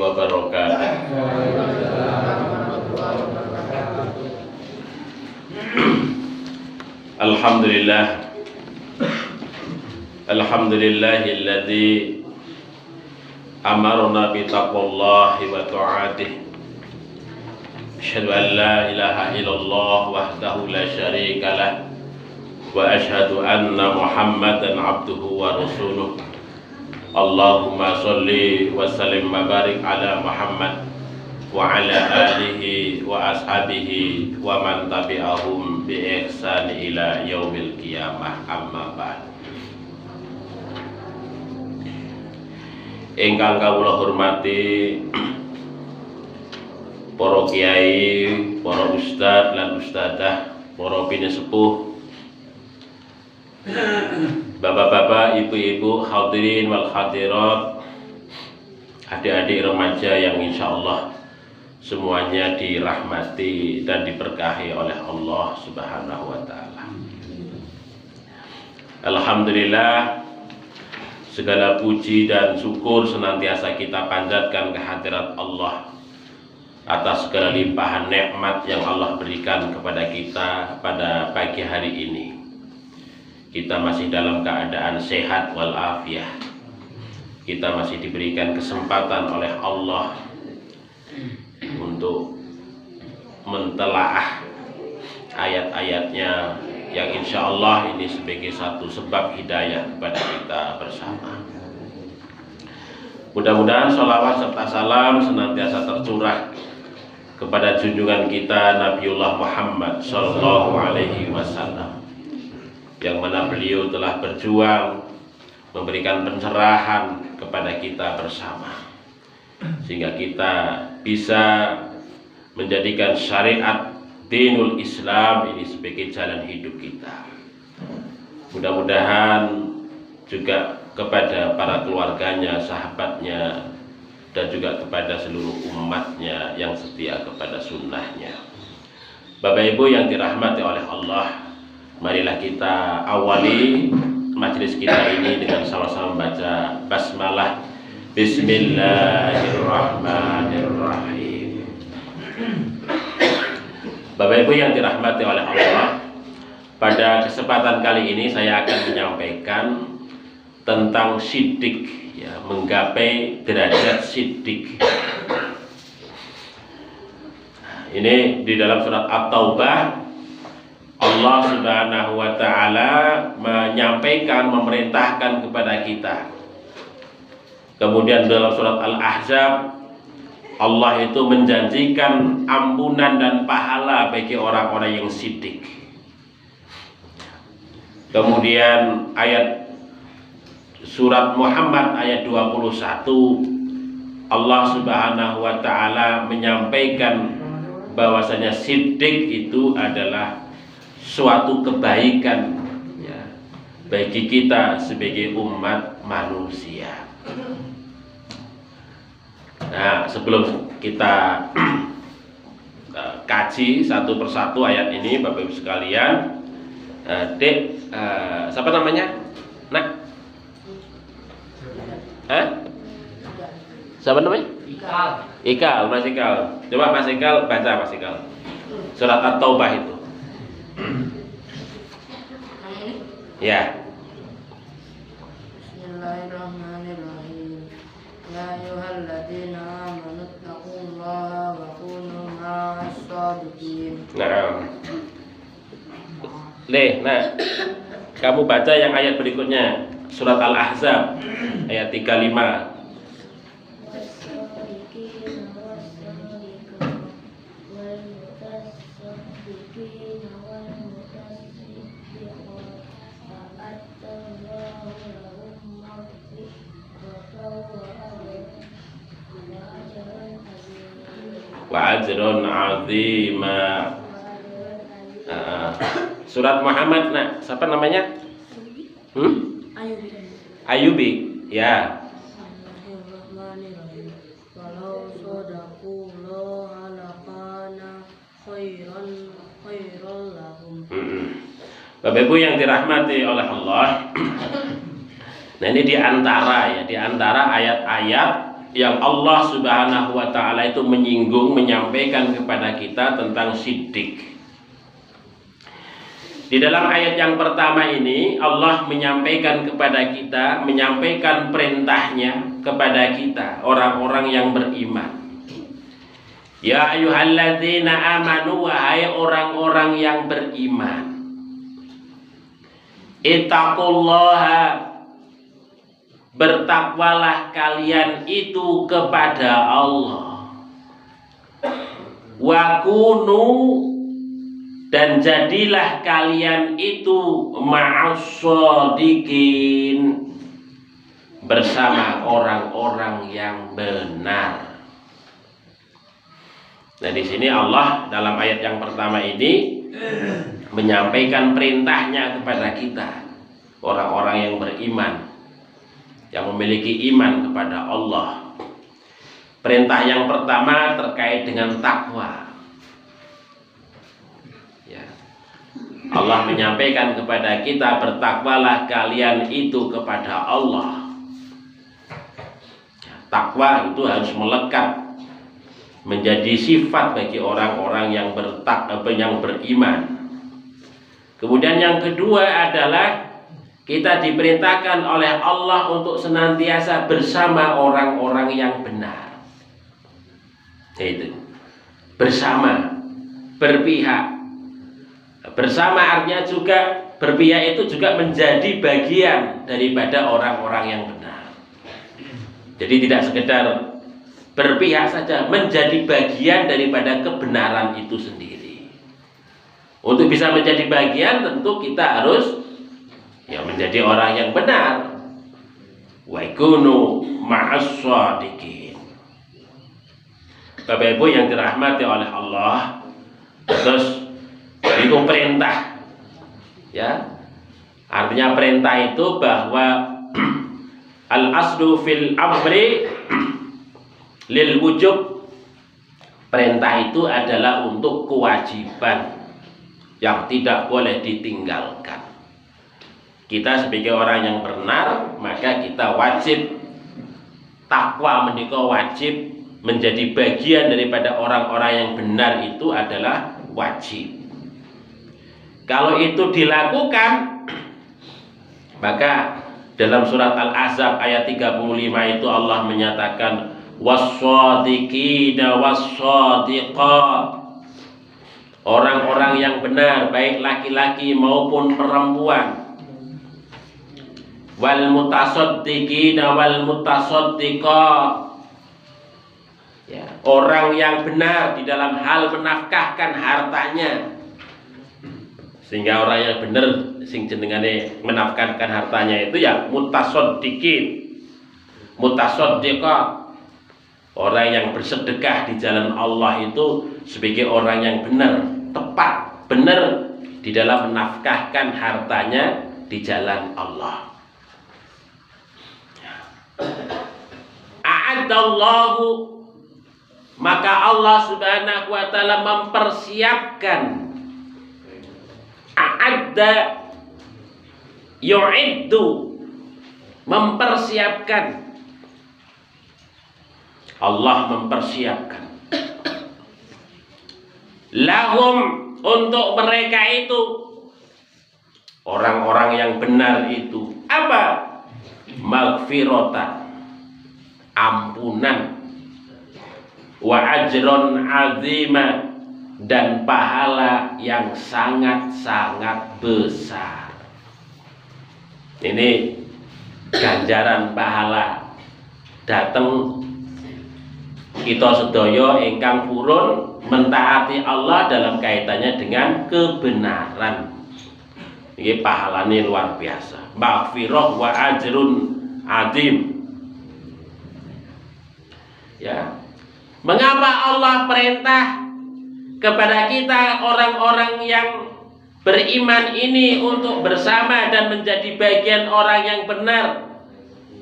wabarakatuh. Alhamdulillah. Alhamdulillahilladzi amarna bi taqwallahi wa ta'atihi. Asyhadu an la ilaha illallah wahdahu la syarika lah wa asyhadu anna Muhammadan abduhu wa rasuluh. Allahumma sholli wa sallim wa barik ala Muhammad wa ala alihi wa ashabihi wa man tabi'ahum bi ihsan ila yaumil qiyamah, amma ba'd. Ingkang kawula hormati para kiai, para ustadz lan ustadzah, para pinesepuh, bapak-bapak, ibu-ibu, hadirin wal hadirat, adik-adik remaja yang insya Allah semuanya dirahmati dan diberkahi oleh Allah Subhanahu wa ta'ala. Alhamdulillah, segala puji dan syukur senantiasa kita panjatkan kehadirat Allah atas segala limpahan nikmat yang Allah berikan kepada kita pada pagi hari ini. Kita masih dalam keadaan sehat walafiat. Kita masih diberikan kesempatan oleh Allah untuk mentelaah ayat-ayatnya yang insya Allah ini sebagai satu sebab hidayah kepada kita bersama. Mudah-mudahan sholawat serta salam senantiasa tercurah kepada junjungan kita Nabiullah Muhammad Sallallahu Alaihi Wasallam, yang mana beliau telah berjuang memberikan pencerahan kepada kita bersama, sehingga kita bisa menjadikan syariat dinul Islam ini sebagai jalan hidup kita. Mudah-mudahan juga kepada para keluarganya, sahabatnya, dan juga kepada seluruh umatnya yang setia kepada sunnahnya. Bapak Ibu yang dirahmati oleh Allah, marilah kita awali majelis kita ini dengan sama-sama membaca basmalah. Bismillahirrahmanirrahim. Bapak Ibu yang dirahmati oleh Allah, pada kesempatan kali ini saya akan menyampaikan tentang siddiq, ya, menggapai derajat siddiq. Ini di dalam surat At-Taubah, Allah Subhanahu wa ta'ala menyampaikan, memerintahkan kepada kita. Kemudian dalam surat Al-Ahzab, Allah itu menjanjikan ampunan dan pahala bagi orang-orang yang siddiq. Kemudian ayat surat Muhammad ayat 21, Allah Subhanahu wa ta'ala menyampaikan bahwasanya siddiq itu adalah suatu kebaikan, ya, bagi kita sebagai umat manusia. Nah, sebelum kita kaji satu persatu ayat ini, Bapak Ibu sekalian, siapa namanya? Nak? Siapa namanya? Ikal, Mas Ikal. Coba Mas Ikal baca, Mas Ikal. Surat At-Taubah itu. Ya. Bismillahirrahmanirrahim. Ya ayyuhalladzina amanu taqullaha wa kunu ma'as shadiqin. Nah, kamu baca yang ayat berikutnya, surat Al-Ahzab ayat 35. Wa ajrun azima. Surat Muhammad, nah, siapa namanya? Ayubi, ya. Walau sadaqullah lakana khairan lahum. Bapak Ibu yang dirahmati oleh Allah. Nah, ini diantara ayat-ayat yang Allah Subhanahu wa taala itu menyinggung, menyampaikan kepada kita tentang siddiq. Di dalam ayat yang pertama ini Allah menyampaikan kepada kita, menyampaikan perintahnya kepada kita, orang-orang yang beriman. Ya ayyuhalladzina amanu, wahai orang-orang yang beriman. Ittaqullaha, bertakwalah kalian itu kepada Allah. Wa kunu, dan jadilah kalian itu ma'as-shadiqin, bersama orang-orang yang benar. Nah, di sini Allah dalam ayat yang pertama ini menyampaikan perintahnya kepada kita, orang-orang yang beriman, yang memiliki iman kepada Allah. Perintah yang pertama terkait dengan takwa. Allah menyampaikan kepada kita, bertakwalah kalian itu kepada Allah. Takwa itu harus melekat menjadi sifat bagi orang-orang yang beriman. Kemudian yang kedua adalah kita diperintahkan oleh Allah untuk senantiasa bersama orang-orang yang benar. Itu bersama, berpihak. Bersama artinya juga berpihak itu juga menjadi bagian daripada orang-orang yang benar. Jadi tidak sekedar berpihak saja, menjadi bagian daripada kebenaran itu sendiri. Untuk bisa menjadi bagian tentu kita harus menjadi orang yang benar. Wa yakunu ma'as-shadiqin. Bapak Ibu yang dirahmati oleh Allah, terus itu perintah, ya. Artinya perintah itu bahwa al-aslu fil amri lil wujub. Perintah itu adalah untuk kewajiban yang tidak boleh ditinggalkan. Kita sebagai orang yang benar, maka kita wajib takwa, menika wajib menjadi bagian daripada orang-orang yang benar, itu adalah wajib. Kalau itu dilakukan, maka dalam surat Al-Ahzab ayat 35 itu Allah menyatakan was-shadiqina was-shadiqat, orang-orang yang benar baik laki-laki maupun perempuan, wal mutasaddiqina wal mutasaddiqat, orang yang benar di dalam hal menafkahkan hartanya. Sehingga orang yang benar sing jenengane menafkahkan hartanya itu mutasaddiqin, mutasaddiqat, orang yang bersedekah di jalan Allah itu sebagai orang yang benar, tepat, benar di dalam menafkahkan hartanya di jalan Allah. A'adallahu, maka Allah Subhanahu wa taala mempersiapkan, a'adda yu'iddu, mempersiapkan. Allah mempersiapkan lahum, untuk mereka itu, orang-orang yang benar itu, apa? Maghfiratan, ampunan, wa ajron azima, dan pahala yang sangat-sangat besar. Ini ganjaran pahala datang kita sedaya ingkang purun mentaati Allah dalam kaitannya dengan kebenaran. Ini pahalanya luar biasa. Maghfirah wa ajrun azim. Ya. Mengapa Allah perintah kepada kita orang-orang yang beriman ini untuk bersama dan menjadi bagian orang yang benar?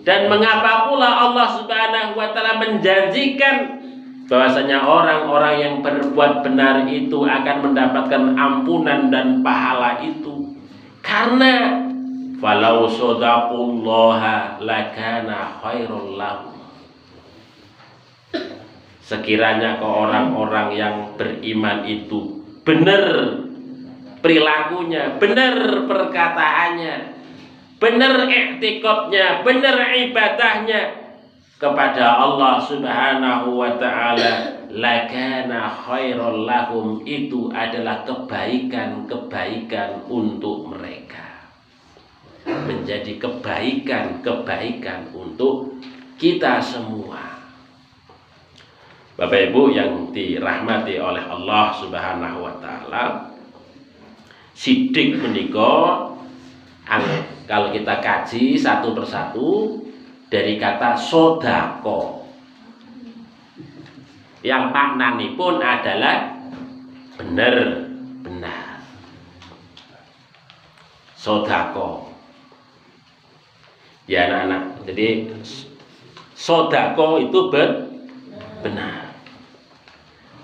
Dan mengapa pula Allah Subhanahu wa taala menjanjikan bahwasanya orang-orang yang berbuat benar itu akan mendapatkan ampunan dan pahala itu? Karena falau shadaqullaha lakana khairul lahum. Sekiranya ke orang-orang yang beriman itu benar perilakunya, benar perkataannya, benar i'tiqadnya, benar ibadahnya kepada Allah Subhanahu wa taala, lakana khairul lahum, itu adalah kebaikan-kebaikan untuk mereka. Menjadi kebaikan-kebaikan untuk kita semua. Bapak Ibu yang dirahmati oleh Allah Subhanahu wa taala, sidik menika kalau kita kaji satu persatu dari kata sodako, yang maknanya pun adalah benar. Sodako, ya anak-anak. Jadi sodako itu benar.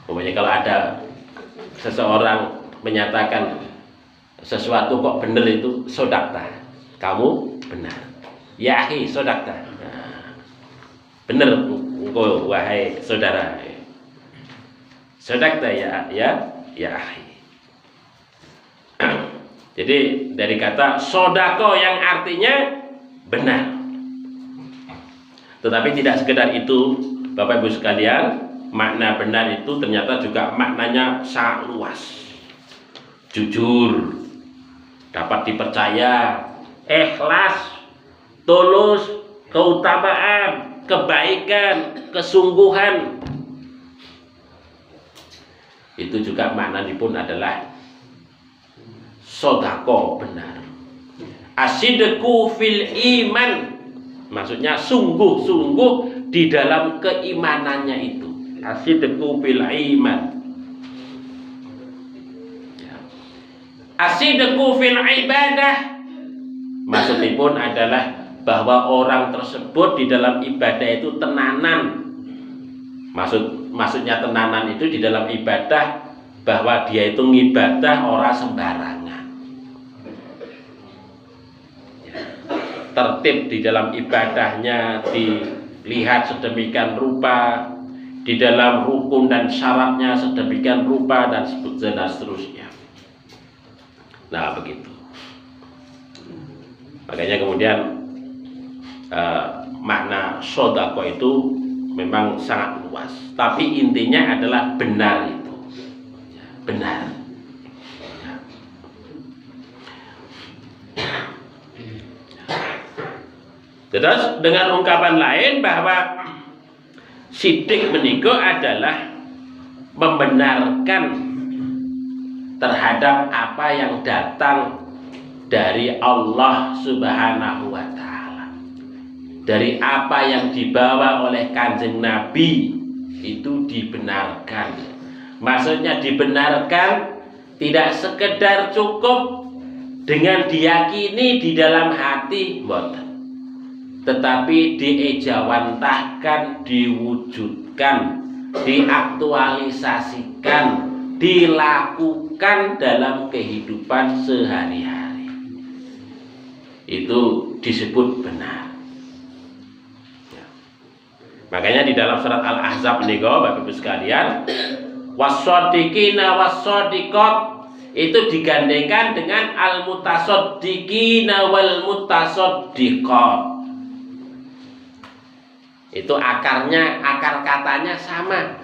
Pokoknya kalau ada seseorang menyatakan sesuatu kok benar, itu sodakta, kamu benar. Ya akhi, sodakta, benar engkau wahai saudara. Sodakta ya akhi. Jadi dari kata sodako yang artinya benar. Tetapi tidak sekedar itu Bapak Ibu sekalian, makna benar itu ternyata juga maknanya sangat luas. Jujur, dapat dipercaya, ikhlas, tulus, keutamaan, kebaikan, kesungguhan. Itu juga maknanya pun adalah sodako, benar. Asidku fil iman, maksudnya sungguh-sungguh di dalam keimanannya itu. Asidku fil iman. Asidku fil ibadah, maksudnya pun adalah bahwa orang tersebut di dalam ibadah itu tenanan. Maksudnya tenanan itu di dalam ibadah, bahwa dia itu ngibadah orang sembarangan. Tertib di dalam ibadahnya, dilihat sedemikian rupa, di dalam rukun dan syaratnya sedemikian rupa, dan seterusnya. Nah begitu. Makanya kemudian makna sodako itu memang sangat luas, tapi intinya adalah benar itu, benar. Terus dengan ungkapan lain bahwa sidik menika adalah membenarkan terhadap apa yang datang dari Allah Subhanahu wa ta'ala, dari apa yang dibawa oleh Kanjeng Nabi, itu dibenarkan. Maksudnya dibenarkan tidak sekedar cukup dengan diyakini di dalam hati, mboten, tetapi diejawantahkan, diwujudkan, diaktualisasikan, dilakukan dalam kehidupan sehari-hari. Itu disebut benar. Makanya di dalam surat Al-Ahzab nih Bapak Ibu sekalian, wassadiqina wassadiqat itu digandengkan dengan al-mutasaddiqina wal mutasaddiqat. Itu akar katanya sama.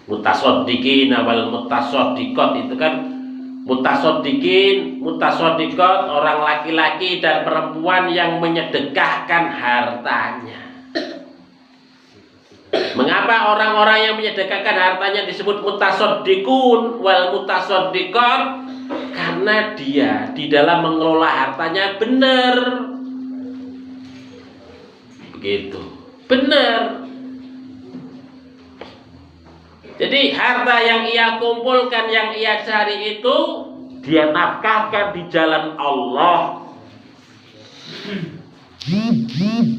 Mutasaddiqina wal mutasaddiqat itu kan mutasaddiqin, mutasaddiqat, orang laki-laki dan perempuan yang menyedekahkan hartanya. Mengapa orang-orang yang menyedekahkan hartanya disebut mutasaddiqun wal mutasaddiqat? Karena dia di dalam mengelola hartanya benar. Begitu, benar. Jadi harta yang ia kumpulkan, yang ia cari itu dia nafkahkan di jalan Allah.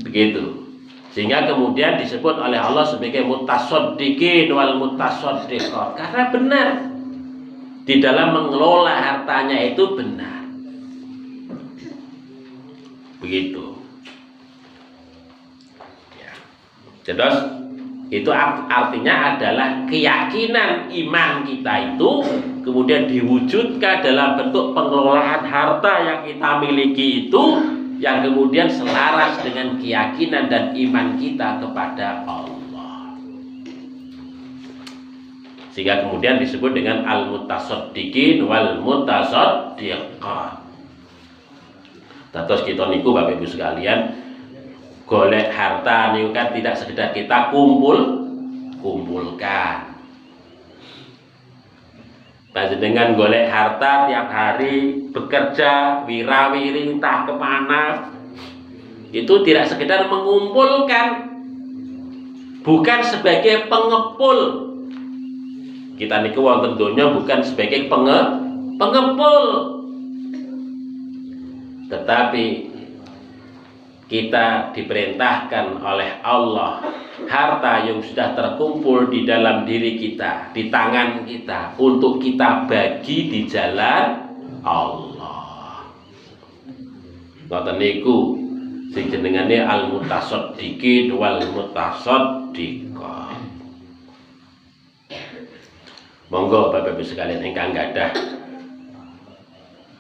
Begitu. Sehingga kemudian disebut oleh Allah sebagai mutasaddiqin wal mutasaddiqat, karena benar di dalam mengelola hartanya itu benar. Begitu. Terus itu artinya adalah keyakinan iman kita itu kemudian diwujudkan dalam bentuk pengelolaan harta yang kita miliki itu, yang kemudian selaras dengan keyakinan dan iman kita kepada Allah. Sehingga kemudian disebut dengan al-mutasaddiqin wal mutasaddiqat. Terus kita niku Bapak Ibu sekalian, golek harta niku kan tidak sekedar kita kumpulkan. Dengan golek harta tiap hari bekerja wirawiri entah kemana, itu tidak sekedar mengumpulkan, bukan sebagai pengepul. Kita niku wonten donya bukan sebagai pengepul, tetapi kita diperintahkan oleh Allah, harta yang sudah terkumpul di dalam diri kita, di tangan kita, untuk kita bagi di jalan Allah. Ngoten niku sing jenengane al-mutasaddiqin wal mutasaddiqat. Monggo Bapak Ibu sekalian ingkang gadah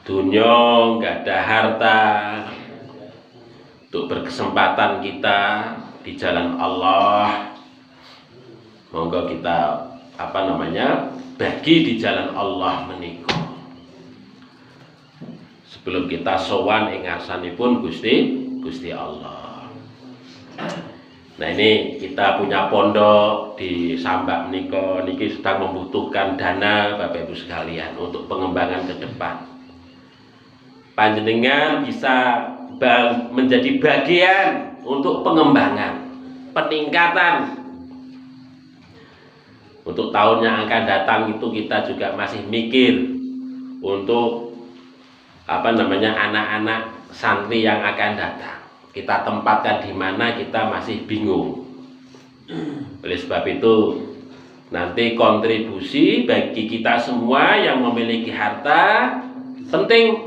dunya, gadah harta, untuk berkesempatan kita di jalan Allah, monggo kita bagi di jalan Allah menika. Sebelum kita sowan ing ngarsanipun Gusti Allah. Nah, ini kita punya pondok di Sambak menika niki sedang membutuhkan dana Bapak Ibu sekalian untuk pengembangan ke depan. Panjenengan bisa menjadi bagian untuk pengembangan, peningkatan. Untuk tahun yang akan datang itu kita juga masih mikir untuk anak-anak santri yang akan datang. Kita tempatkan di mana kita masih bingung. Oleh sebab itu nanti kontribusi bagi kita semua yang memiliki harta penting.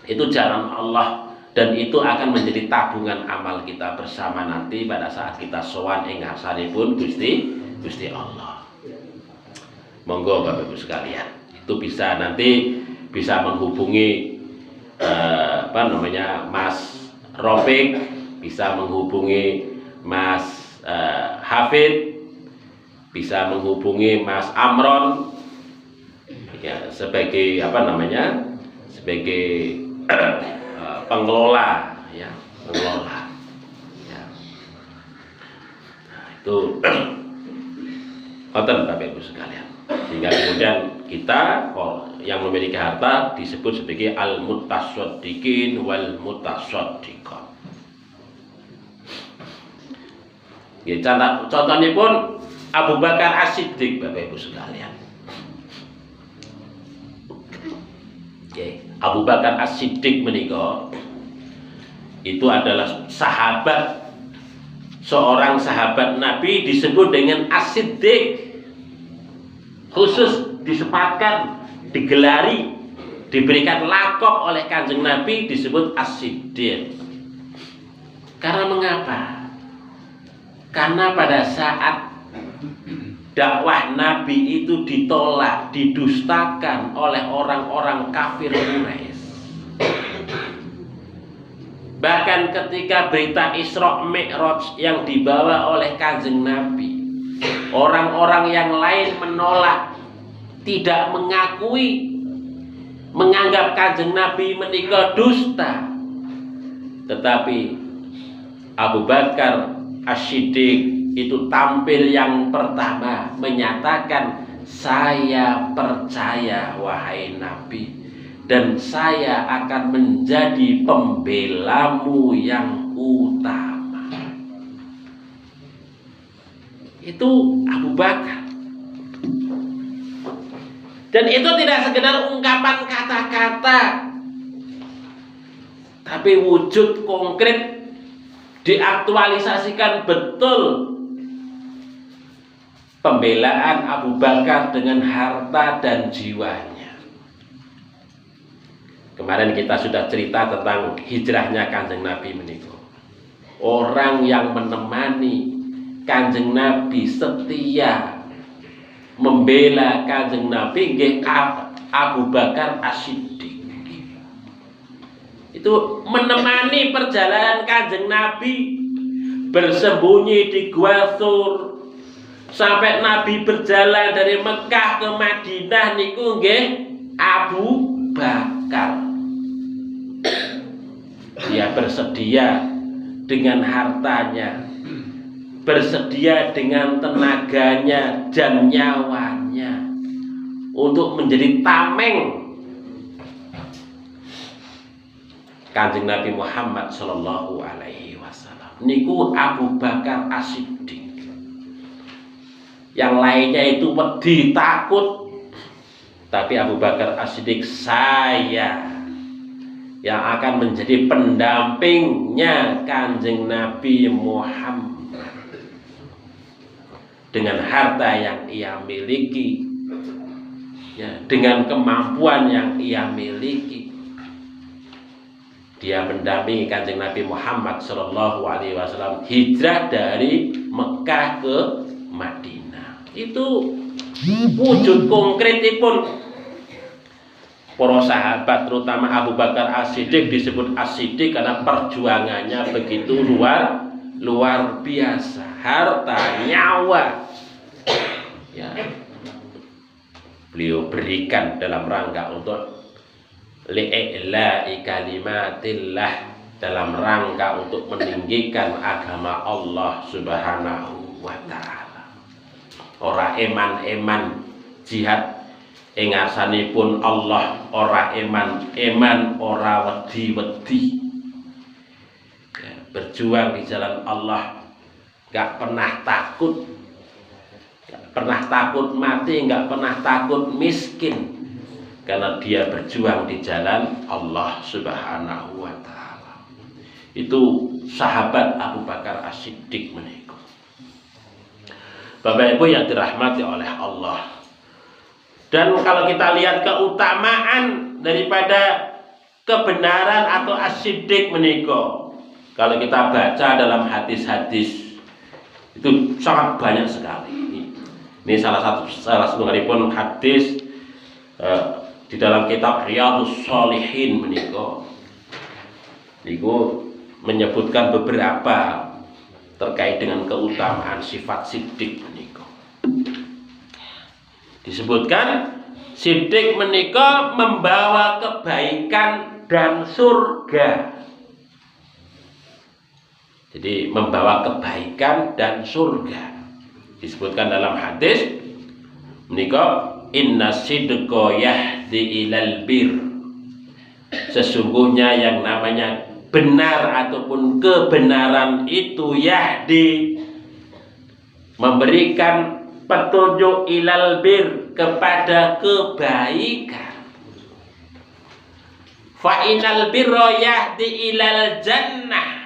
Itu jalan Allah, dan itu akan menjadi tabungan amal kita bersama nanti pada saat kita sowan ing ngarsanipun Gusti Allah. Monggo Bapak Ibu sekalian, itu nanti bisa menghubungi Mas Rofik, bisa menghubungi Mas Hafid, bisa menghubungi Mas Amron ya, sebagai sebagai pengelola ya, pengelola ya. Nah, itu ngoten Bapak Ibu sekalian, sehingga kemudian kita yang memiliki harta disebut sebagai al-mutasaddiqin wal mutasaddiqat. Ya, contohnya pun Abu Bakar As-Siddiq Bapak Ibu sekalian. Abu Bakar As-Siddiq menika itu adalah seorang sahabat Nabi disebut dengan As-Siddiq, khusus disempatkan, digelari, diberikan lakop oleh Kanjeng Nabi disebut As-Siddiq. Karena mengapa? Karena pada saat dakwah Nabi itu ditolak, didustakan oleh orang-orang kafir Quraisy. Bahkan ketika berita Isra Mi'raj yang dibawa oleh Kanjeng Nabi, orang-orang yang lain menolak, tidak mengakui, menganggap Kanjeng Nabi menika dusta. Tetapi Abu Bakar As-Siddiq itu tampil yang pertama menyatakan, saya percaya wahai Nabi, dan saya akan menjadi pembelamu yang utama. Itu Abu Bakar. Dan itu tidak sekedar ungkapan kata-kata, tapi wujud konkret, diaktualisasikan betul. Pembelaan Abu Bakar dengan harta dan jiwanya. Kemarin kita sudah cerita tentang hijrahnya Kanjeng Nabi menika. orang yang menemani Kanjeng Nabi, setia membela Kanjeng Nabi nggih Abu Bakar As-Siddiq. Itu menemani perjalanan Kanjeng Nabi, bersembunyi di Gua Thur sampai Nabi berjalan dari Mekah ke Madinah niku nggih Abu Bakar. Dia bersedia dengan hartanya, bersedia dengan tenaganya dan nyawanya untuk menjadi tameng Kanjeng Nabi Muhammad Sallallahu Alaihi Wasallam. Niku Abu Bakar As-Siddiq. Yang lainnya itu wedi, takut, tapi Abu Bakar As-Siddiq, saya yang akan menjadi pendampingnya Kanjeng Nabi Muhammad dengan harta yang ia miliki, ya, dengan kemampuan yang ia miliki. Dia mendampingi Kanjeng Nabi Muhammad Sallallahu Alaihi Wasallam hijrah dari Mekah ke Madinah. Itu wujud konkretipun para sahabat, terutama Abu Bakar As-Siddiq. Disebut As-Siddiq karena perjuangannya begitu luar biasa, harta, nyawa, ya, beliau berikan dalam rangka untuk li'i'la'i kalimatillah, dalam rangka untuk meninggikan agama Allah Subhanahu wa ta'ala. Ora eman-eman jihad ing ngarsanipun Allah, ora eman-eman, ora wedi-wedi, ya, berjuang di jalan Allah, gak pernah takut, gak pernah takut mati, gak pernah takut miskin, karena dia berjuang di jalan Allah Subhanahu wa ta'ala. Itu sahabat Abu Bakar As-Siddiq menika. Bapak Ibu yang dirahmati oleh Allah. Dan kalau kita lihat keutamaan daripada kebenaran atau As-Siddiq menika, kalau kita baca dalam hadis-hadis itu sangat banyak sekali. Ini salah satu pun hadis di dalam kitab Riyadhus Shalihin menika niku menyebutkan beberapa terkait dengan keutamaan sifat Siddiq menika. Disebutkan Siddiq menika membawa kebaikan dan surga. Jadi membawa kebaikan dan surga. Disebutkan dalam hadis menika, inna sidqa yahdi ilal bir. Sesungguhnya yang namanya benar ataupun kebenaran itu yahdi, memberikan petunjuk, ilal bir, kepada kebaikan. Fa inal birra yahdi ilal jannah.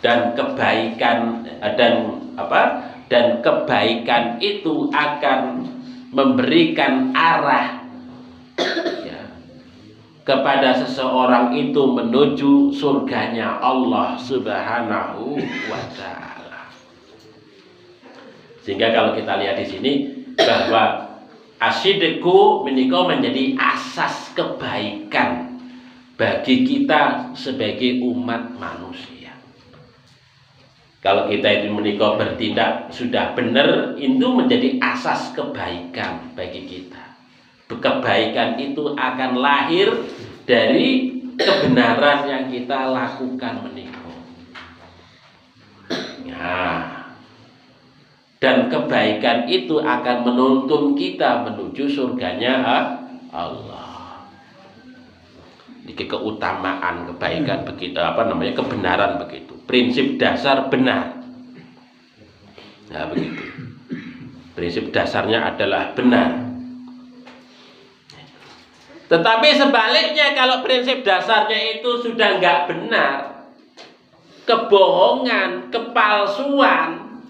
Dan kebaikan dan kebaikan itu akan memberikan arah, ya, kepada seseorang itu menuju surganya Allah Subhanahu wa ta'ala. Sehingga kalau kita lihat di sini bahwa As-Siddiqu menika menjadi asas kebaikan bagi kita sebagai umat manusia. Kalau kita itu menikah bertindak sudah benar, itu menjadi asas kebaikan bagi kita. Kebaikan itu akan lahir dari kebenaran yang kita lakukan menikah. Nah, dan kebaikan itu akan menuntun kita menuju surganya Allah. Ini keutamaan kebaikan begitu, kebenaran begitu. Prinsip dasar benar. Nah, begitu. Prinsip dasarnya adalah benar. Tetapi sebaliknya, kalau prinsip dasarnya itu sudah nggak benar, kebohongan, kepalsuan,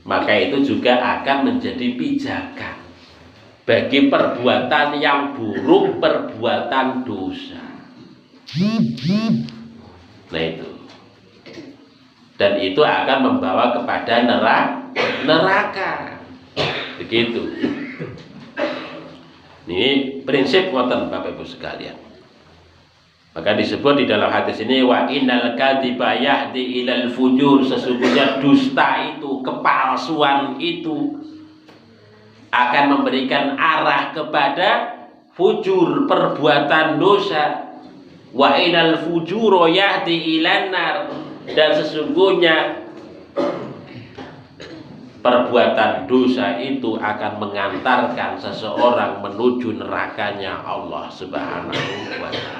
maka itu juga akan menjadi pijakan bagi perbuatan yang buruk, perbuatan dosa. Nah itu. Dan itu akan membawa kepada neraka. Begitu. Ini prinsip wonten Bapak Ibu sekalian. Maka disebut di dalam hadis ini wa innal kadhiba yahdi ilal fujur, sesungguhnya dusta itu, kepalsuan itu akan memberikan arah kepada fujur, perbuatan dosa. Wa innal fujuro yahdi ilan nar, dan sesungguhnya perbuatan dosa itu akan mengantarkan seseorang menuju nerakanya Allah Subhanahu wa taala.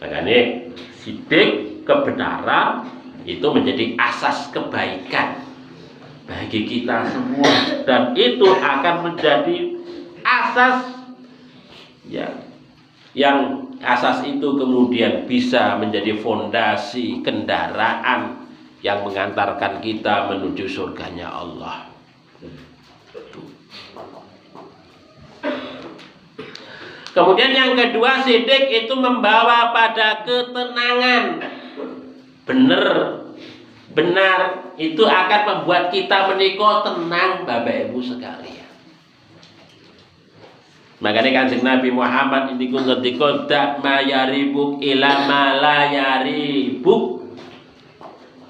Makanya sidik kebenaran itu menjadi asas kebaikan bagi kita semua, dan itu akan menjadi asas yang asas itu kemudian bisa menjadi fondasi kendaraan yang mengantarkan kita menuju surganya Allah. Kemudian yang kedua, sidik itu membawa pada ketenangan. Benar itu akan membuat kita menika tenang Bapak Ibu sekalian. Makanya Kanjeng Nabi Muhammad ini ngendika dak mayaribuk ila malayaribuk.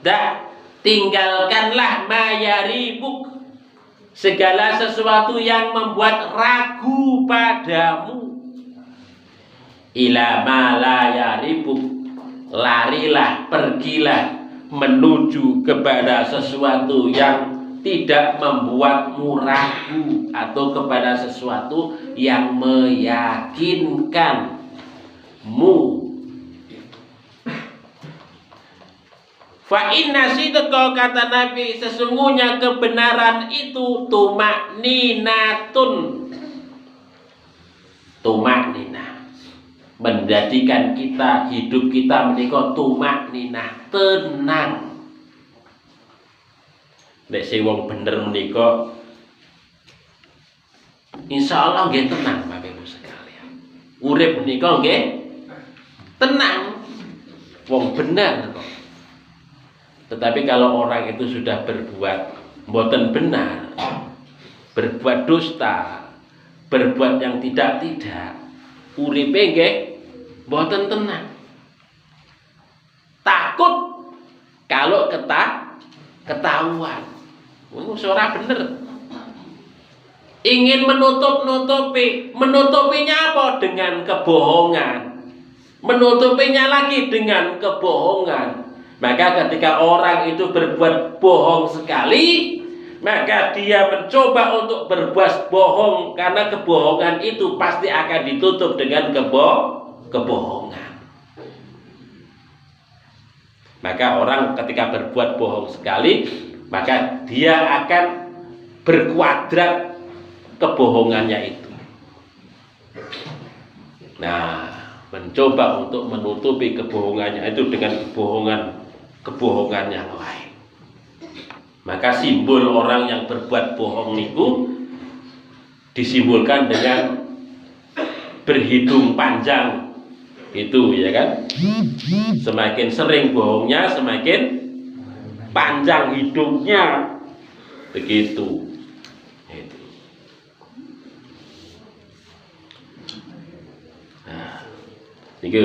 Dak, tinggalkanlah mayaribuk, segala sesuatu yang membuat ragu padamu. Ila malayaribuk, larilah, pergilah menuju kepada sesuatu yang tidak membuatmu ragu, atau kepada sesuatu yang meyakinkanmu. Fa inna sidqa, kata Nabi, sesungguhnya kebenaran itu tumakninatun. Tumakninah menjadikan kita, hidup kita menika tumakninah, tenang. Nek sing wong bener menika insyaallah nggih tenang Bapak Ibu sekalian. Urip menika nggih tenang. Wong bener kok. Tetapi kalau orang itu sudah berbuat mboten benar, berbuat dusta, berbuat yang tidak, uripe nggih mboten tenang. Takut kalau ketahuan. Ora bener. Ingin menutupinya apa? Dengan kebohongan. Menutupinya lagi dengan kebohongan. Maka ketika orang itu berbuat bohong sekali, maka dia mencoba untuk berbuat bohong, karena kebohongan itu pasti akan ditutup dengan kebohongan. Maka orang ketika berbuat bohong sekali, maka dia akan berkuadrat kebohongannya itu. Nah, mencoba untuk menutupi kebohongannya itu dengan kebohongan yang lain. Maka simbol orang yang berbuat bohong itu disimbolkan dengan berhidung panjang. Itu ya kan? Semakin sering bohongnya, semakin panjang hidungnya. Begitu. Itu. Nah, itu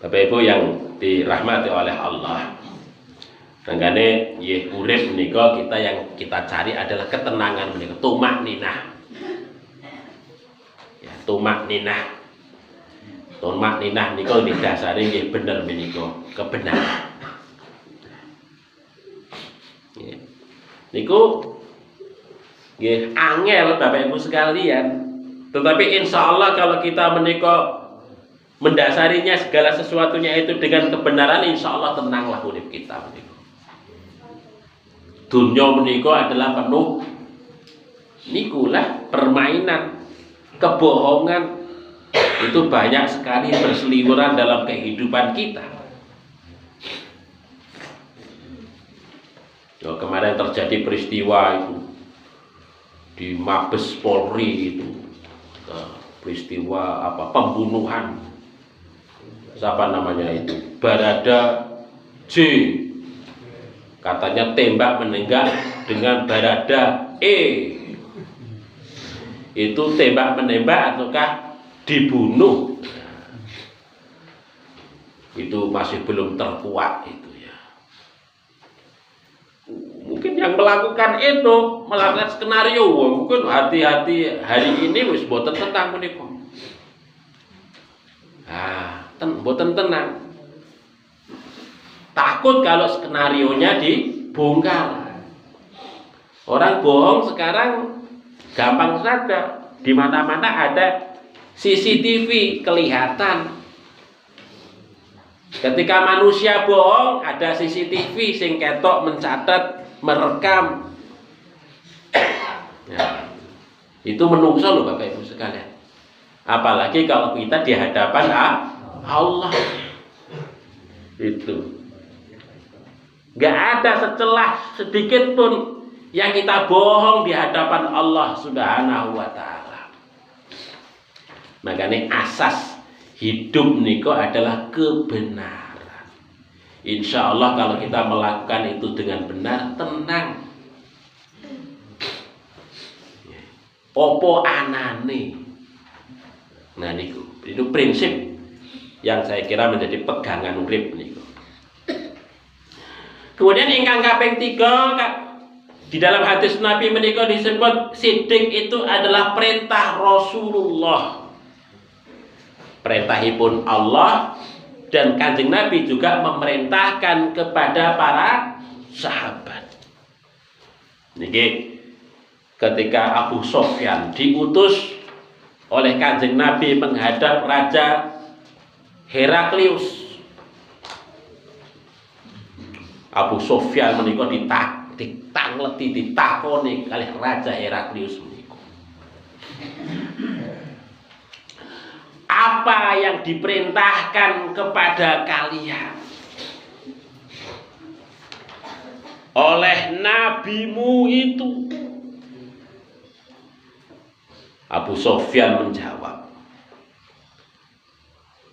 Bapak Ibu yang dirahmati oleh Allah. Makanya urip menika kita yang kita cari adalah ketenangan menika, tumakninah. Ya, tumakninah. Tumakninah niku didasari nggih bener menika, kebenaran. Ya. Niku nggih angel Bapak Ibu sekalian. Tetapi insya Allah kalau kita menika mendasarinya segala sesuatunya itu dengan kebenaran, insya Allah tenanglah urip kita menika. Dunia menika adalah penuh nikulah permainan, kebohongan itu banyak sekali berseliweran dalam kehidupan kita. Kemarin terjadi peristiwa itu di Mabes Polri itu, peristiwa pembunuhan siapa namanya itu, Barada J, katanya tembak menembak dengan Barada E. Itu tembak menembak ataukah dibunuh? Itu masih belum terkuat itu ya. Mungkin yang melakukan itu, melakukan skenario, mungkin hati-hati hari ini wis boten tenang menika. Boten tenang. Takut kalau skenarionya dibongkar. Orang bohong sekarang gampang saja, di mana-mana ada CCTV kelihatan. Ketika manusia bohong ada CCTV sing ketok mencatat, merekam. Ya. Itu menungso loh Bapak Ibu sekalian. Apalagi kalau kita di hadapan Allah. Itu nggak ada secelah sedikit pun yang kita bohong di hadapan Allah Subhanahu wa ta'ala. Makanya asas hidup niko adalah kebenaran. Insya Allah kalau kita melakukan itu dengan benar, tenang. Opo anane. Nah niku, itu prinsip yang saya kira menjadi pegangan urip niku. Kemudian ingkang kaping 3, di dalam hadis Nabi menika disebut sidik itu adalah perintah Rasulullah. Perintahipun Allah, dan Kanjeng Nabi juga memerintahkan kepada para sahabat. Niki ketika Abu Sofyan diutus oleh Kanjeng Nabi menghadap Raja Heraklius. Abu Sofyan menika ditangleti ditakoni kalih Raja Heraklius menika. Apa yang diperintahkan kepada kalian oleh nabimu itu? Abu Sofyan menjawab,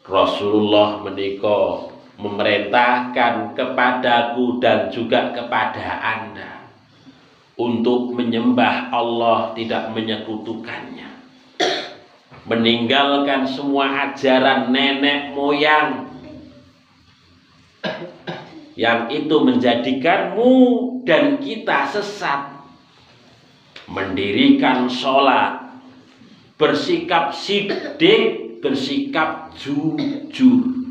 Rasulullah menika memerintahkan kepadaku dan juga kepada Anda untuk menyembah Allah, tidak menyekutukannya, meninggalkan semua ajaran nenek moyang yang itu menjadikanmu dan kita sesat, mendirikan sholat, bersikap sidik, bersikap jujur.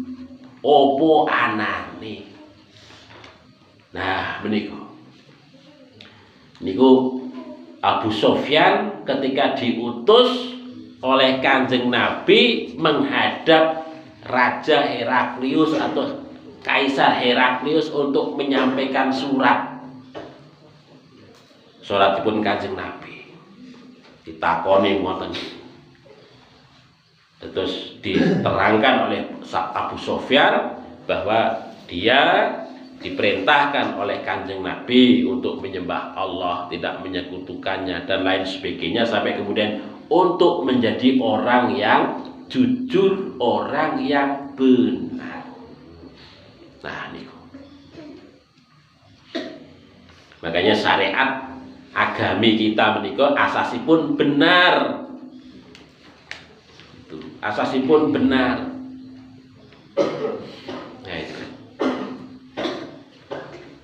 Opo anane. Nah meniku Abu Sofyan ketika diutus oleh Kanjeng Nabi menghadap Raja Heraklius atau Kaisar Heraklius untuk menyampaikan surat. Suratipun Kanjeng Nabi ditakoni ngoten. Terus diterangkan oleh Abu Sofyan bahwa dia diperintahkan oleh Kanjeng Nabi untuk menyembah Allah, tidak menyekutukannya dan lain sebagainya, sampai kemudian untuk menjadi orang yang jujur, orang yang benar. Nah niku. Makanya syariat agami kita menika asasipun benar. Asasipun benar. Nah, itu.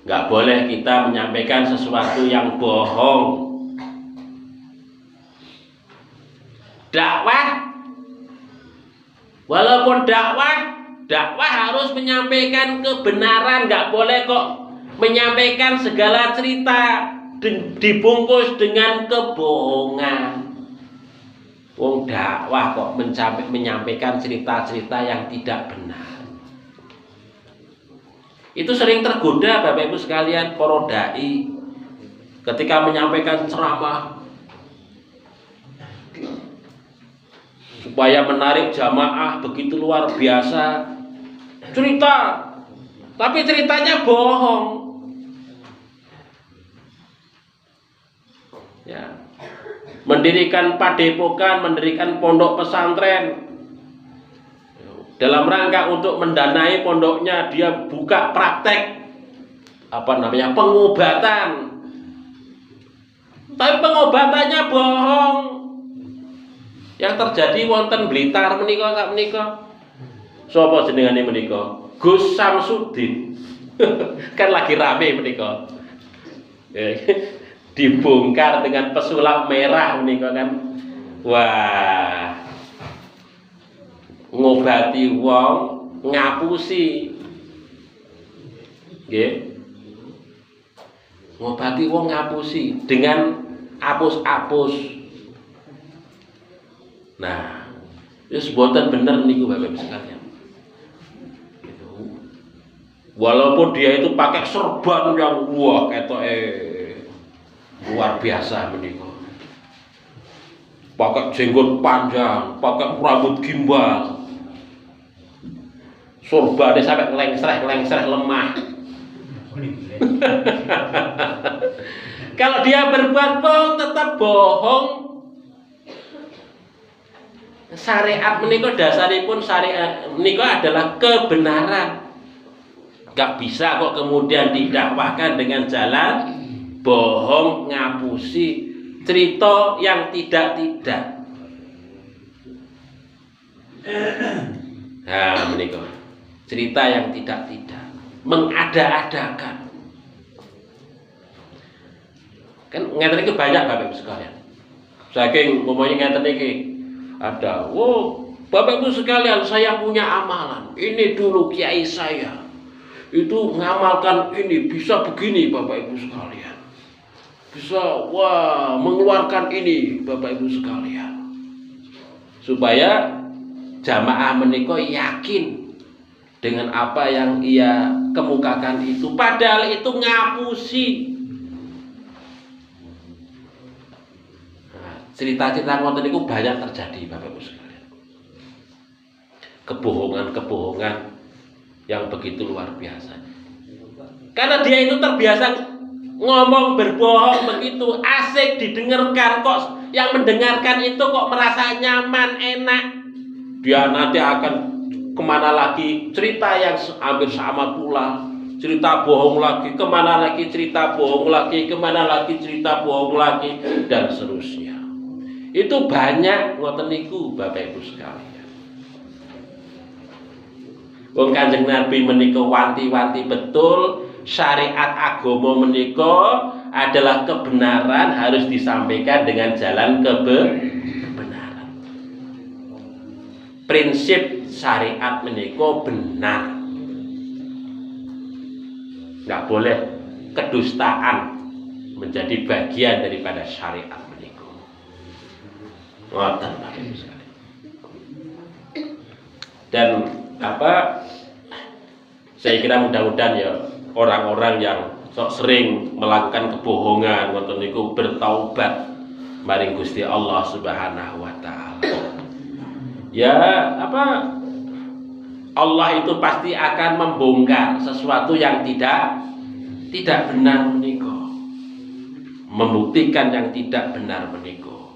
Nggak boleh kita menyampaikan sesuatu yang bohong. Dakwah, walaupun dakwah harus menyampaikan kebenaran, nggak boleh kok menyampaikan segala cerita dibungkus dengan kebohongan. Wong dakwah kok menyampaikan cerita-cerita yang tidak benar. Itu sering tergoda Bapak Ibu sekalian, para dai ketika menyampaikan ceramah supaya menarik jamaah begitu luar biasa, cerita, tapi ceritanya bohong. Ya. Mendirikan padepokan, mendirikan pondok pesantren, dalam rangka untuk mendanai pondoknya dia buka praktek pengobatan. Tapi pengobatannya bohong. Yang terjadi wonten Blitar menika sak menika. Sapa jenengane menika? Gus Samsudin. Kan lagi rame menika. Dibongkar dengan pesulap merah menika kan. Wah. Ngobati wong ngapusi. Nggih. Ngobati wong ngapusi dengan apus-apus. Nah, wis boten bener niku Bapak Ibu sekalian. Gitu. Walaupun dia itu pakai serban yang wah ketoke luar biasa menika. Pakai jenggot panjang, pakai rambut gimbal. Sorbane sampai ngelengsereh lemah. Kalau dia berbuat bohong tetap bohong. Syariat menika dasaripun syariat menika adalah kebenaran. Gak bisa kok kemudian didakwahkan dengan jalan bohong, ngapusi, cerita yang tidak. Nah, menika cerita yang tidak, mengada-adakan. Kan ngeten iki banyak Bapak Ibu sekalian. Saking umpamanya ngeten iki ada, Bapak Ibu sekalian, saya punya amalan. Ini dulu kiai saya itu ngamalkan ini bisa begini Bapak Ibu sekalian. Bisa mengeluarkan ini Bapak Ibu sekalian. Supaya jamaah menika yakin dengan apa yang ia kemukakan itu, padahal itu ngapusi. Nah, cerita-cerita ngoten niku banyak terjadi Bapak Ibu sekalian. Kebohongan-kebohongan yang begitu luar biasa. Karena dia itu terbiasa ngomong berbohong begitu, asik didengarkan, kok yang mendengarkan itu kok merasa nyaman, enak. Dia nanti akan kemana lagi cerita yang hampir sama pula, cerita bohong lagi, kemana lagi cerita bohong lagi, kemana lagi cerita bohong lagi, dan seterusnya. Itu banyak ngoten niku Bapak Ibu sekalian. Wong Kanjeng Nabi menika wanti-wanti betul syariat agama menika adalah kebenaran, harus disampaikan dengan jalan kebenaran. Prinsip syariat menika benar. Nggak boleh kedustaan menjadi bagian daripada syariat menika. Ngoten Bapak Ibu sekalian. Dan saya kira mudah-mudahan ya orang-orang yang sering melakukan kebohongan ngoten niku bertaubat maring Gusti Allah Subhanahu wa taala. Ya, Allah itu pasti akan membongkar sesuatu yang tidak benar menika. Membuktikan yang tidak benar menika.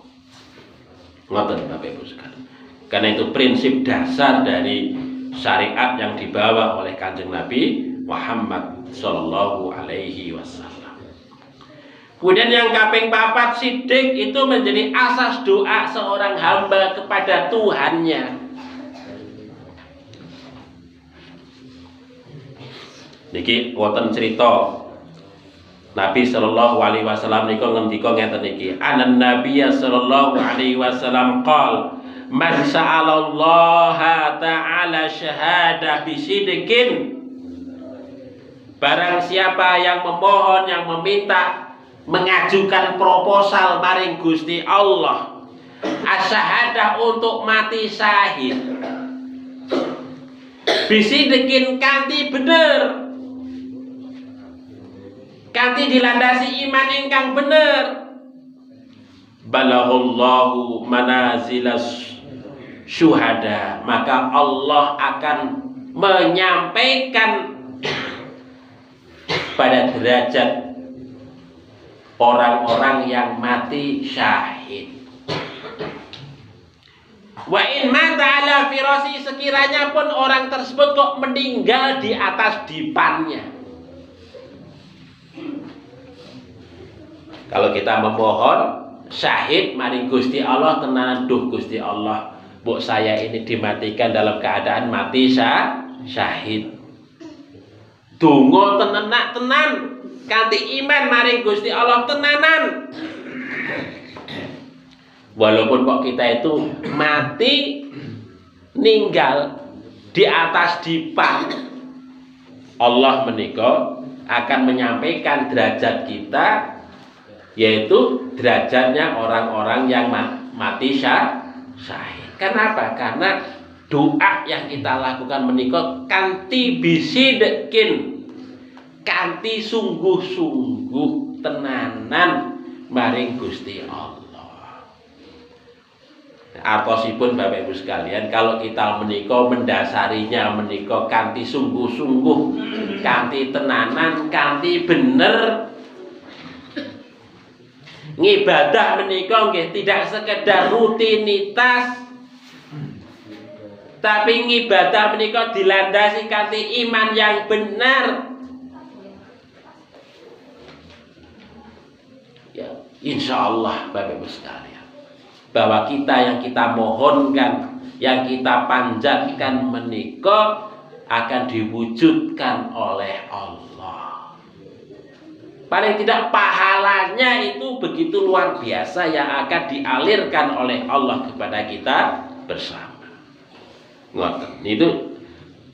Ngoten Bapak Ibu sekalian. Karena itu prinsip dasar dari syariat yang dibawa oleh Kanjeng Nabi Muhammad sallallahu alaihi wasallam. Kemudian yang kaping 4, sidik itu menjadi asas doa seorang hamba kepada Tuhannya. Niki wonten cerita Nabi sallallahu alaihi wasallam niku ngendika ngeten iki, anan nabiyya sallallahu alaihi wasallam qol man sa'alallaha ta'ala syahadah bisidqin, barang siapa yang memohon, yang meminta, mengajukan proposal maring Gusti Allah asyahadah untuk mati syahid bisidqin kanthi bener, kanthi dilandasi iman ingkang bener, balaghallahu manazilas syuhada, maka Allah akan menyampaikan pada derajat orang-orang yang mati syahid. Wa in mata ala firasi, sekiranya pun orang tersebut kok meninggal di atas dipannya. Kalau kita memohon syahid maring Gusti Allah, tenanan duh Gusti Allah, mbok saya ini dimatikan dalam keadaan mati syahid. Donga tenenak tenan kanthi iman maring Gusti Allah tenanan. Walaupun kok kita itu mati ninggal di atas dipan, Allah menika akan menyampaikan derajat kita, yaitu derajatnya orang-orang yang mati syahid. Kenapa? Karena doa yang kita lakukan menika kanthi bisidekin, kanthi sungguh-sungguh tenanan maring Gusti Allah. Artosipun Bapak Ibu sekalian, kalau kita menika mendasarinya menika kanthi sungguh-sungguh, kanthi tenanan, kanthi bener, ngibadah menika nggih tidak sekedar rutinitas, tapi ngibadah menika dilandasi kanthi iman yang benar. Ya, insyaallah Bapak Ibu sekalian, bahwa kita yang kita mohonkan, yang kita panjatkan menika akan diwujudkan oleh Allah. Paling tidak pahalanya itu begitu luar biasa yang akan dialirkan oleh Allah kepada kita bersama. Ngoten. Itu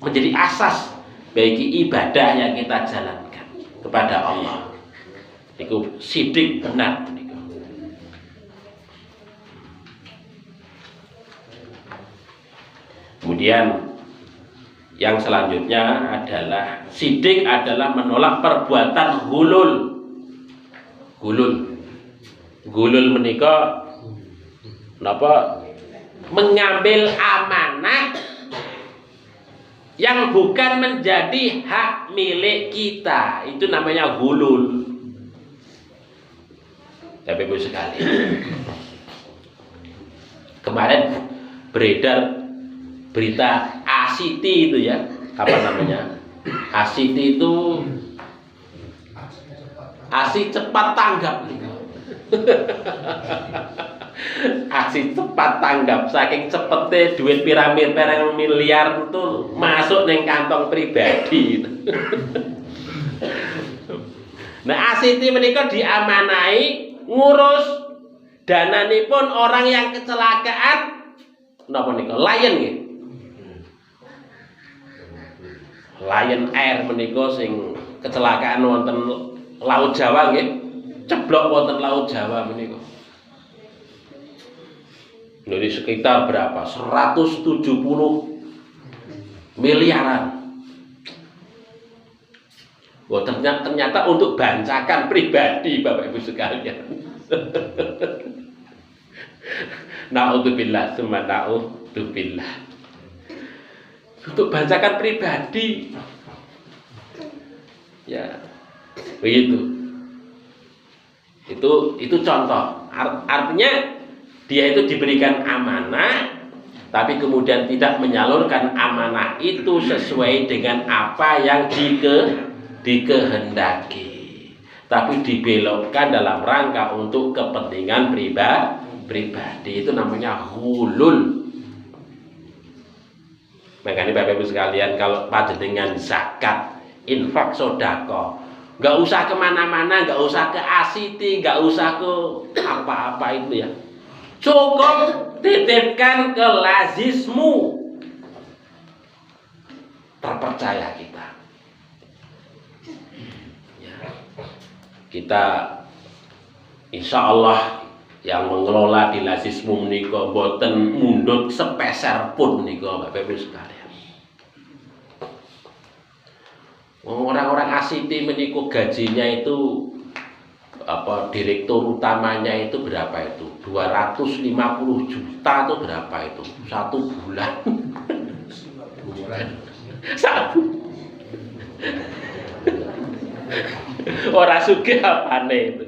menjadi asas bagi ibadah yang kita jalankan kepada Allah. Itu sidik benar. Kemudian yang selanjutnya adalah sidik adalah menolak perbuatan gulul. Gulul menika napa? Mengambil amanah yang bukan menjadi hak milik kita. Itu namanya gulul. Bapak Ibu sekalian, kemarin beredar berita Asiti itu ya, apa namanya? Asiti itu aksi cepat tanggap nih. Aksi cepat tanggap, saking cepetnya duit piramid miliar itu masuk neng kantong pribadi. Nah, Asiti menika diamanai ngurus dananipun orang yang kecelakaan napa nika? Lion nggih. Lion Air menika sing kecelakaan wonten Laut Jawa nggih. Ceblok wonten Laut Jawa menika. Jadi sekitar berapa? 170 miliaran. Wah, ternyata untuk bancakan pribadi Bapak Ibu sekalian. Na'udzubillah, summa na'udzubillah. Untuk bancakan pribadi. Ya, begitu. Itu contoh. Artinya dia itu diberikan amanah, tapi kemudian tidak menyalurkan amanah itu sesuai dengan apa yang dikehendaki, tapi dibelokkan dalam rangka untuk kepentingan pribadi. Itu namanya hulul. Makanya Bapak Ibu sekalian, kalau panjenengan zakat, infak, sedekah, nggak usah kemana-mana, nggak usah ke Asiti, nggak usah ke apa-apa itu ya. Cukup titipkan ke lazismu, terpercaya kita. Kita insya Allah yang mengelola di lazismu menika boten mundut sepeser pun nika Bapak Ibu sekalian. Orang-orang Asiti menika gajinya itu direktur utamanya itu berapa itu? 250 juta atau berapa itu? 1 bulan. Satu. Ora sugih apane itu.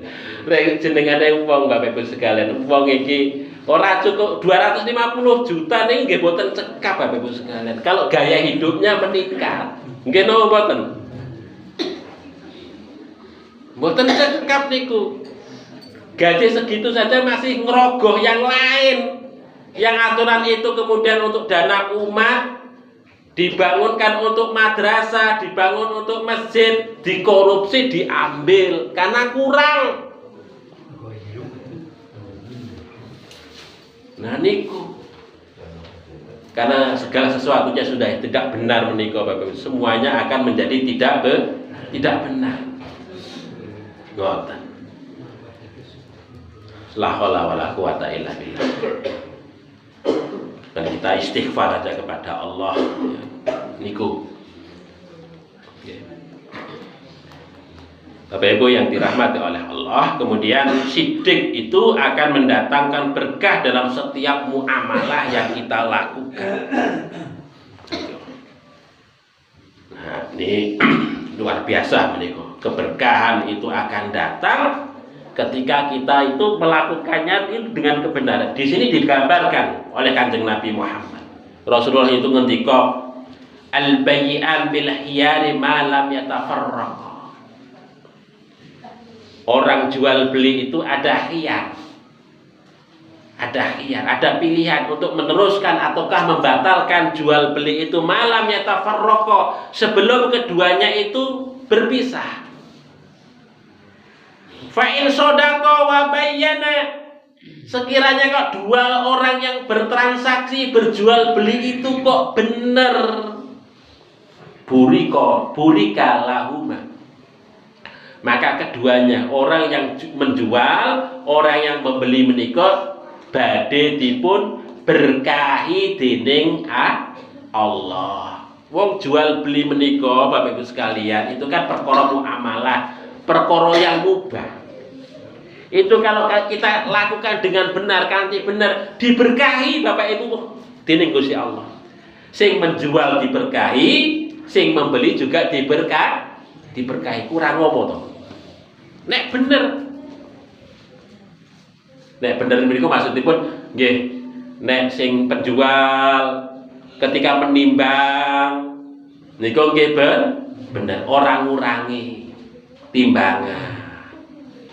Rek jenengane wong Bapak Ibu sekalian, wong iki Ora cukup 250 juta nih nggih boten cekap Bapak Ibu sekalian. Kalau gaya hidupnya meningkat, nggih napa boten? Boten cekap niku. Gaji segitu saja masih ngerogoh yang lain. Yang aturan itu kemudian untuk dana umat, dibangunkan untuk madrasah, dibangun untuk masjid, dikorupsi, diambil karena kurang. Nah niku, karena segala sesuatunya sudah tidak benar menikah Bapak Ibu, semuanya akan menjadi tidak benar. Ngoten. La haula wala quwata illa billah. Dan kita istighfar aja kepada Allah. Niku. Bapak Ibu yang dirahmati oleh Allah, kemudian sidik itu akan mendatangkan berkah dalam setiap muamalah yang kita lakukan. Nah, ini luar biasa menikah. Keberkahan itu akan datang ketika kita itu melakukannya dengan kebenaran. Di sini digambarkan oleh Kanjeng Nabi Muhammad. Rasulullah itu ngendika, al-bay'an bil khiyari ma lam yatafarraqa. Orang jual beli itu ada khiyar. Ada pilihan untuk meneruskan ataukah membatalkan jual beli itu malam yatafarraqa, sebelum keduanya itu berpisah. Fa in sadaqa wa bayyana, sekiranya kok dua orang yang bertransaksi berjual beli itu kok benar, burika lahuma, maka keduanya, orang yang menjual, orang yang membeli menika badhe dipun berkahi dening Allah. Wong jual beli menika Bapak Ibu sekalian itu kan perkara muamalah, perkara yang mubah. Itu kalau kita lakukan dengan benar, kanthi benar, diberkahi Bapak Ibu dening Gusti Allah. Sing menjual diberkahi, sing membeli juga diberkahi. Kurang apa to? Nek bener niku maksudipun nggih, nek sing penjual ketika menimbang niku nggih bener, orang ngurangi timbangan,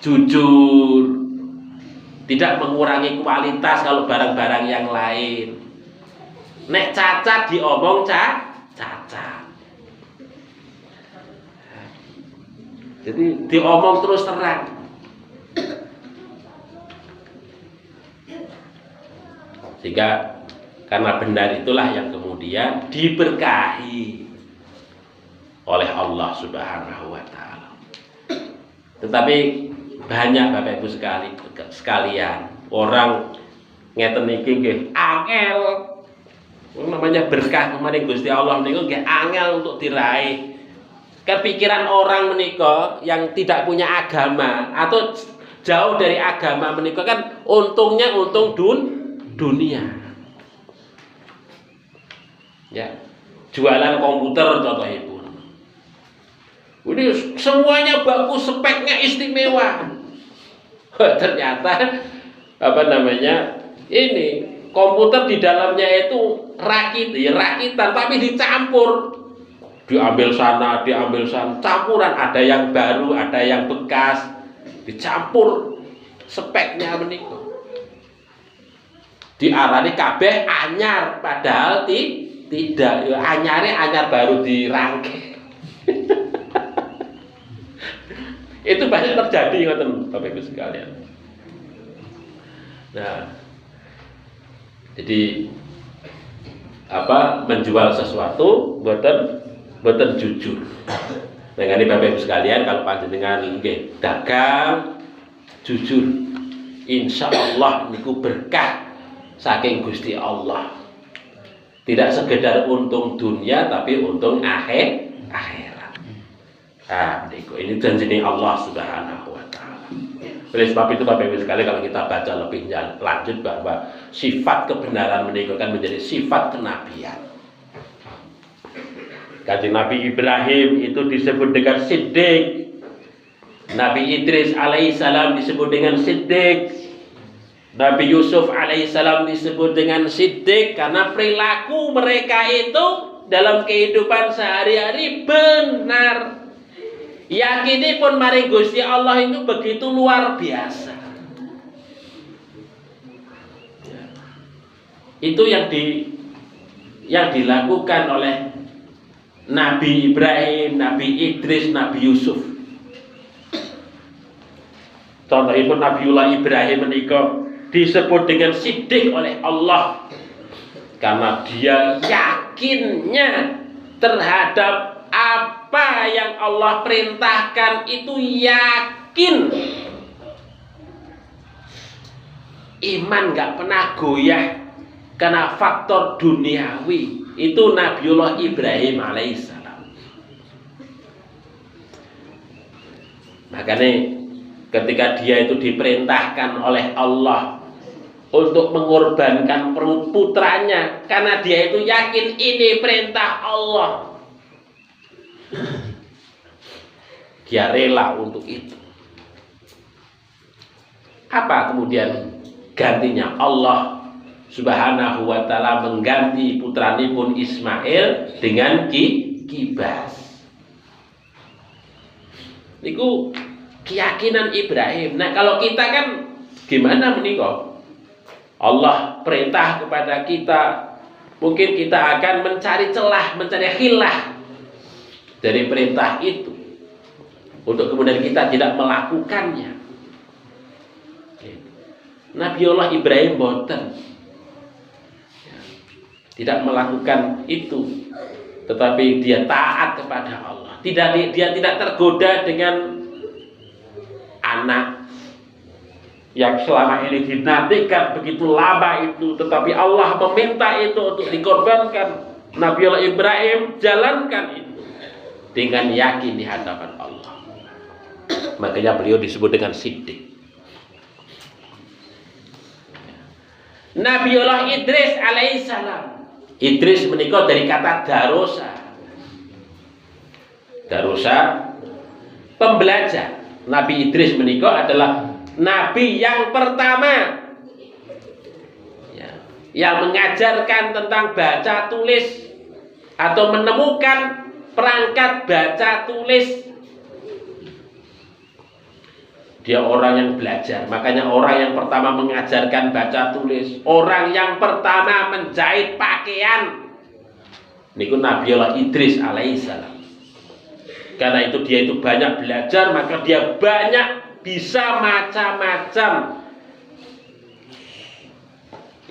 jujur, tidak mengurangi kualitas kalau barang-barang yang lain. Nek cacat diomong cacat. Jadi diomong terus terang. Sehingga karena benar itulah yang kemudian diberkahi oleh Allah Subhanahu wa taala. Tetapi banyak Bapak Ibu sekalian, orang ngeten iki nggih angel. Namanya berkah kemarin Gusti Allah niku nggih angel untuk diraih. Kepikiran orang menika yang tidak punya agama atau jauh dari agama menika kan untungnya untung dunia. Ya, jualan komputer contohipun. Ini semuanya bagus, speknya istimewa. Ternyata ini komputer di dalamnya itu rakitan tapi dicampur. Diambil sana, campuran, ada yang baru, ada yang bekas, dicampur speknya menika. Diarani kabeh anyar, padahal tidak. Ya, anyar baru dirangkai. Itu banyak terjadi ngoten Bapak Ibu sekalian. Nah, jadi menjual sesuatu boten jujur. Dengan ini Bapak Ibu sekalian, kalau panjenengan nggih dagang jujur, insya Allah niku berkah saking Gusti Allah. Tidak sekedar untung dunia tapi untung akhirat. Nah, niku ini janjine Allah Subhanahu wa taala. Oleh sebab itu Bapak Ibu sekalian, kalau kita baca lebih lanjut bahwa sifat kebenaran menika kan menjadi sifat kenabian. Kanjeng Nabi Ibrahim itu disebut dengan Siddiq. Nabi Idris alaihissalam disebut dengan Siddiq. Nabi Yusuf alaihissalam disebut dengan siddiq karena perilaku mereka itu dalam kehidupan sehari-hari benar. Yakinipun maring Gusti Allah itu begitu luar biasa. Itu yang dilakukan oleh Nabi Ibrahim, Nabi Idris, Nabi Yusuf. Contohipun Nabiullah Ibrahim menika disebut dengan siddiq oleh Allah karena dia yakinnya terhadap apa yang Allah perintahkan itu yakin. Iman gak pernah goyah karena faktor duniawi. Itu Nabiullah Ibrahim alaihissalam. Makanya ketika dia itu diperintahkan oleh Allah untuk mengorbankan putranya karena dia itu yakin ini perintah Allah, dia rela untuk itu. Apa kemudian gantinya? Allah Subhanahu wa ta'ala mengganti putranipun Ismail dengan kibas. Niku keyakinan Ibrahim. Nah, kalau kita kan gimana menika? Allah perintah kepada kita, mungkin kita akan mencari celah, mencari khilah dari perintah itu untuk kemudian kita tidak melakukannya. Nabiullah Ibrahim boten tidak melakukan itu, tetapi dia taat kepada Allah. Dia tidak tergoda dengan anak yang selama ini dinantikan begitu lama itu, tetapi Allah meminta itu untuk dikorbankan. Nabiullah Ibrahim jalankan itu dengan yakin di hadapan Allah. Makanya beliau disebut dengan siddiq. Nabiullah Idris alaihissalam. Idris menikah dari kata darosa. Darosa pembelajar. Nabi Idris menikah adalah Nabi yang pertama yang mengajarkan tentang baca tulis atau menemukan perangkat baca tulis. Dia orang yang belajar, makanya orang yang pertama mengajarkan baca tulis, orang yang pertama menjahit pakaian niku Nabiullah Idris alaihissalam. Karena itu dia itu banyak belajar, maka dia banyak bisa macam-macam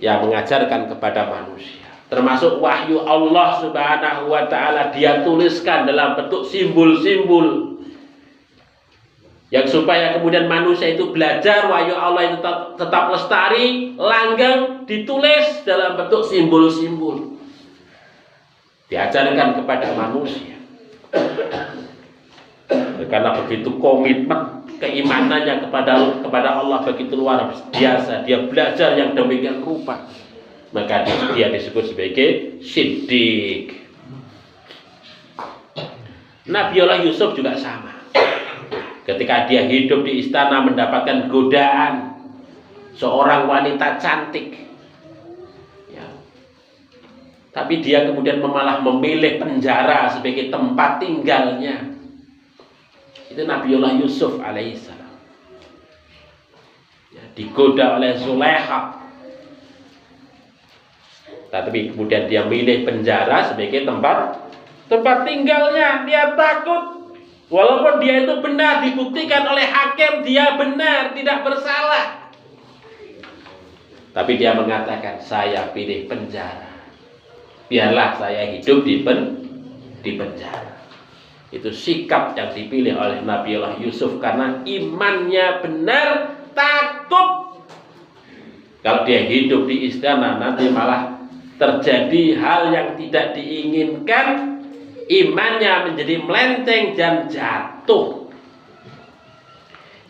yang mengajarkan kepada manusia, termasuk wahyu Allah Subhanahu wa ta'ala dia tuliskan dalam bentuk simbol-simbol yang supaya kemudian manusia itu belajar wahyu Allah itu tetap lestari, langgeng, ditulis dalam bentuk simbol-simbol, diajarkan kepada manusia. Karena begitu komitmen keimanannya kepada Allah begitu luar biasa, dia belajar yang demikian rupa, maka dia disebut sebagai siddiq. Nabiullah Yusuf juga sama. Ketika dia hidup di istana mendapatkan godaan seorang wanita cantik, ya. Tapi dia kemudian malah memilih penjara sebagai tempat tinggalnya. Itu Nabiullah Yusuf alaihissalam. Ya, digoda oleh Zulaikha, tapi kemudian dia milih penjara sebagai tempat tinggalnya. Dia takut, walaupun dia itu benar, dibuktikan oleh hakim dia benar, tidak bersalah, tapi dia mengatakan saya pilih penjara, biarlah saya hidup di penjara. Itu sikap yang dipilih oleh Nabiullah Yusuf karena imannya benar, takut kalau dia hidup di istana nanti malah terjadi hal yang tidak diinginkan, imannya menjadi melenceng dan jatuh.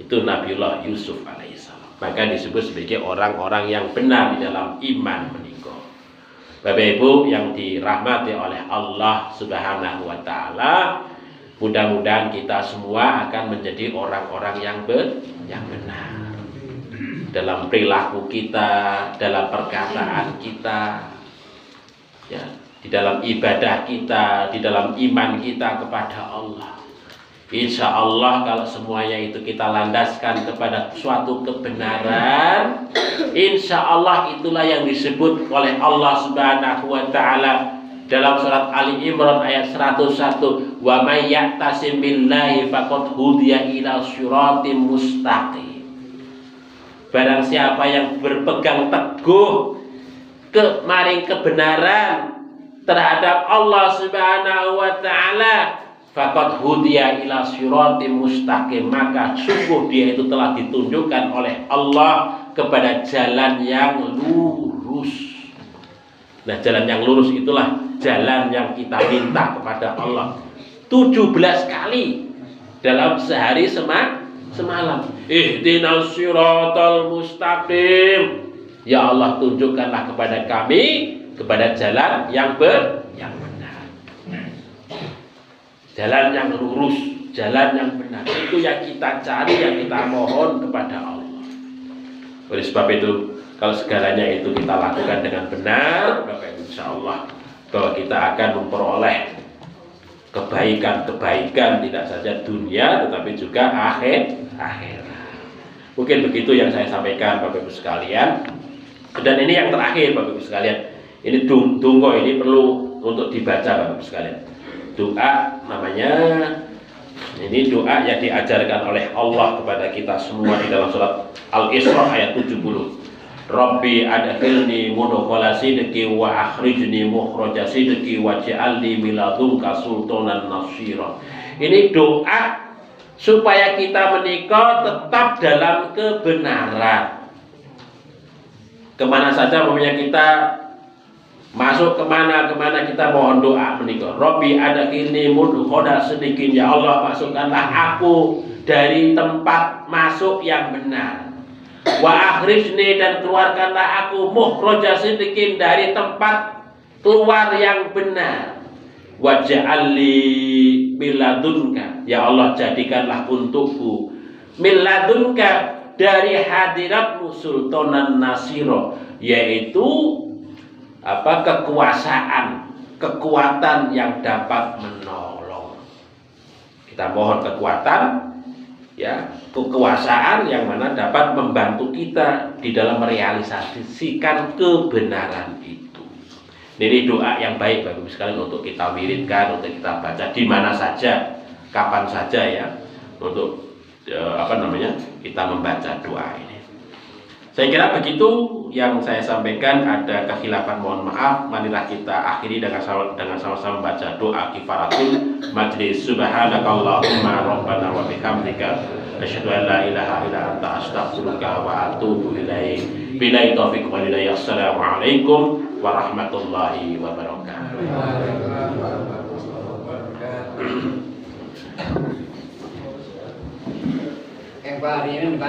Itu Nabiullah Yusuf alaihissalam. Maka disebut sebagai orang-orang yang benar di dalam iman menika. Bapak Ibu yang dirahmati oleh Allah Subhanahu wa ta'ala, mudah-mudahan kita semua akan menjadi orang-orang yang benar. dalam perilaku kita, dalam perkataan kita, ya, di dalam ibadah kita, di dalam iman kita kepada Allah. Insya Allah kalau semuanya itu kita landaskan kepada suatu kebenaran, insya Allah itulah yang disebut oleh Allah Subhanahu wa Ta'ala dalam surat Ali Imran ayat 101, wa may ya'tasim billahi faqad hudiya ila siratim mustaqim. Barang siapa yang berpegang teguh maring kebenaran terhadap Allah Subhanahu wa Ta'ala, faqad hudiya ila siratim mustaqim, maka sungguh dia itu telah ditunjukkan oleh Allah kepada jalan yang lurus. Nah, jalan yang lurus itulah jalan yang kita minta kepada Allah 17 kali dalam sehari semalam. Ihdinas siratal mustaqim. Ya Allah, tunjukkanlah kepada kami kepada jalan yang benar. Jalan yang lurus, jalan yang benar. Itu yang kita cari, yang kita mohon kepada Allah. Oleh sebab itu, kalau segalanya itu kita lakukan dengan benar, maka insya Allah bahwa kita akan memperoleh kebaikan-kebaikan, tidak saja dunia tetapi juga akhirat. Mungkin begitu yang saya sampaikan Bapak Ibu sekalian. Dan ini yang terakhir Bapak Ibu sekalian. Ini tunggu ini perlu untuk dibaca Bapak Ibu sekalian. Doa namanya, ini doa yang diajarkan oleh Allah kepada kita semua di dalam surat Al-Isra ayat 70. Rabbi adkhilni mudkhala sidqi wa akhrijni mukhraja sidqi waj'alni min ladunka sultanan nasira. Ini doa supaya kita menikah tetap dalam kebenaran. Kemana saja umumnya kita masuk, kemana kita mohon doa menikah. Rabbi adkhilni mudkhala sidqin, ya Allah masukkanlah aku dari tempat masuk yang benar. Wa akhrijni, dan keluarkanlah aku mukhraja sidqin, dari tempat keluar yang benar. Waj'alni min ladunka, ya Allah jadikanlah untukku min ladunka, dari hadiratmu sultanan nasira, yaitu kekuatan yang dapat menolong. Kita mohon kekuatan, ya, kekuasaan yang mana dapat membantu kita di dalam merealisasikan kebenaran itu. Ini doa yang baik Bapak Ibu sekalian untuk kita wiridkan, untuk kita baca di mana saja, kapan saja, ya, untuk kita membaca doa ini. Saya kira begitu yang saya sampaikan. Ada kekhilafan mohon maaf. Marilah kita akhiri dengan sama-sama membaca doa kifaratul majlis. Subhanakallahumma rabbana wa bihamdika asyhadu an la ilaha illa anta astaghfiruka wa atubu ilaik. Billahi taufiq wal hidayah. Assalamualaikum warahmatullahi wabarakatuh. Yang